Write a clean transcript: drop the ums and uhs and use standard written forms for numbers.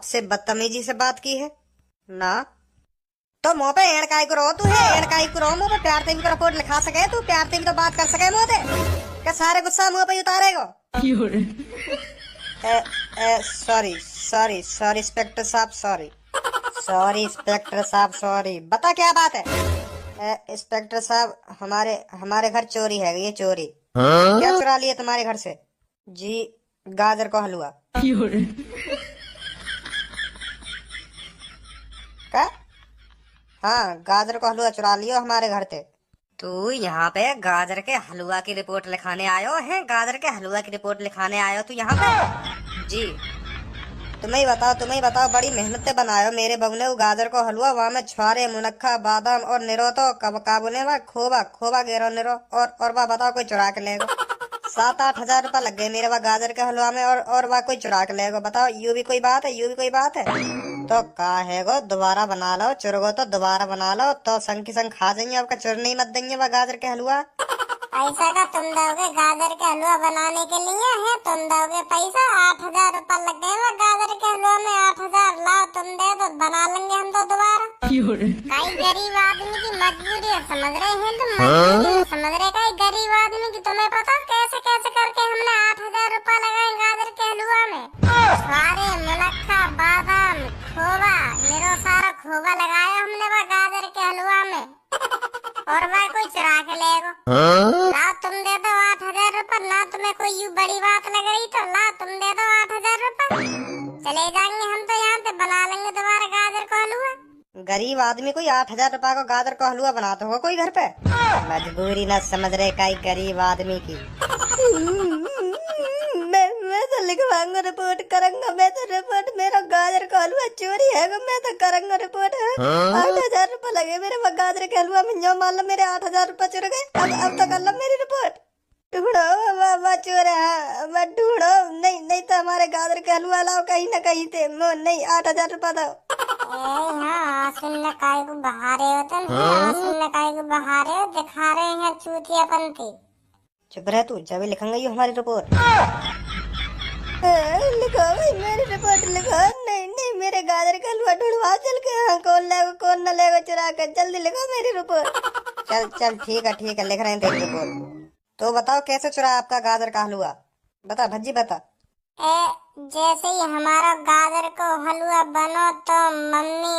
आपसे बदतमीजी से बात की है ना? तो मुंह पे एड़ काय करो तू है, एड़ काय करो मुंह पे प्यार से भी रिपोर्ट लिखा सके तू, प्यार से भी तो बात कर सके मुंह पे। क्या सारे गुस्सा मुंह पे उतारेगो? सॉरी सॉरी सॉरी इंस्पेक्टर साहब, सॉरी सॉरी इंस्पेक्टर साहब, सॉरी। बता क्या बात है? इंस्पेक्टर साहब, हमारे हमारे घर चोरी है, ये चोरी। क्या चुरा लिया तुम्हारे घर से? जी, गाजर का हलवा। क्या? हाँ, गाजर का हलवा चुरा लियो हमारे घर से। तू यहाँ पे गाजर के हलवा की रिपोर्ट लिखाने आयो है? गाजर के हलवा की रिपोर्ट लिखाने आयो तू यहाँ पे? जी। तुम्हें ही बताओ, बड़ी मेहनत से बनायो मेरे बहू ने वो गाजर को हलवा। वहाँ में छुआरे, मुनक्खा, बादाम और निरो तो कब काबुने वा खोबा खोबा गेरो निरो। और वह बताओ कोई चुरा के लेगो? 7-8 हजार रुपया लग गए मेरे वहाँ गाजर के हलवा में, और वह कोई चुरा के लेगो? बताओ, यू भी कोई बात है? यू भी कोई बात है? तो का है गो, दोबारा बना लो, चुरगो तो दोबारा बना लो तो संग की संग खा जाइए। आपका चुर नहीं मत देंगे वह गाजर के हलवा। पैसा का तुम दोगे गाजर के हलवा बनाने के लिए है? तुम दोगे पैसा? 8 हजार रुपया लग गए गाजर के हलवा में। 8 हजार लाओ, तुम दे दो, बना लेंगे हम तो दोबारा। कई गरीब आदमी की मजबूरी है, समझ रहे हैं तुम? मजबूरी समझ रहे? कई गरीब आदमी की, तुम्हें पता कैसे कैसे करके हमने 8 हजार रुपया लगाए गाजर के हलवा में। सारे मुनक्खा, बादाम, खोवा, निरो सारा खोवा लगाया हमने वह गाजर के हलवा में। और वह कोई चुरा के लेगो? ला, तुम दे दो 8 हजार रुपया। ना तुम्हें कोई यूं बड़ी बात लग रही तो ला, तुम दे दो 8 हजार रुपया। चले जाएंगे हम तो, यहाँ पे बना लेंगे दोबारा गाजर का हलवा। गरीब आदमी कोई 8 हजार रुपया को गाजर का हलवा बनाते हो कोई घर पे? मजबूरी न समझ रहे कई गरीब आदमी की। मैं तो लिखवाऊंगा, रिपोर्ट करूंगा। मैं तो रिपोर्ट, मेरा गाजर का हलवा चोरी है, मैं तो करूंगा रिपोर्ट। 8 हजार रुपया लगे मेरे वहाँ गाजर के हलवा में। जो मान लो मेरे 8 हजार रुपया चुर गए, अब तो कर लो मेरी रिपोर्ट। ढूंढो वह चोर है, मैं ढूंढो। नहीं नहीं तो हमारे गाजर के हलवा लाओ कहीं ना कहीं से। नहीं, 8 हजार रुपया दो। हाँ, आंसू काय को बहा रहे हो तुम? आंसू काय को बहा रहे हो? दिखा रहे हैं चूतियापंती। चुप रह तू, जब लिखेंगे ये हमारी रिपोर्ट। लिखो भाई मेरी रिपोर्ट लिखो। नहीं नहीं, मेरे गाजर का हलवा ढूंढवा चल के। हाँ, कौन लेगा कौन न लेगा चुरा कर, जल्दी लिखो मेरी रिपोर्ट। चल चल, ठीक है, लिख रहे हैं तेरी रिपोर्ट। तो बताओ कैसे चुरा आपका गाजर का हलवा? बता भज्जी बता। जैसे ही हमारा गाजर को हलवा बनो तो मम्मी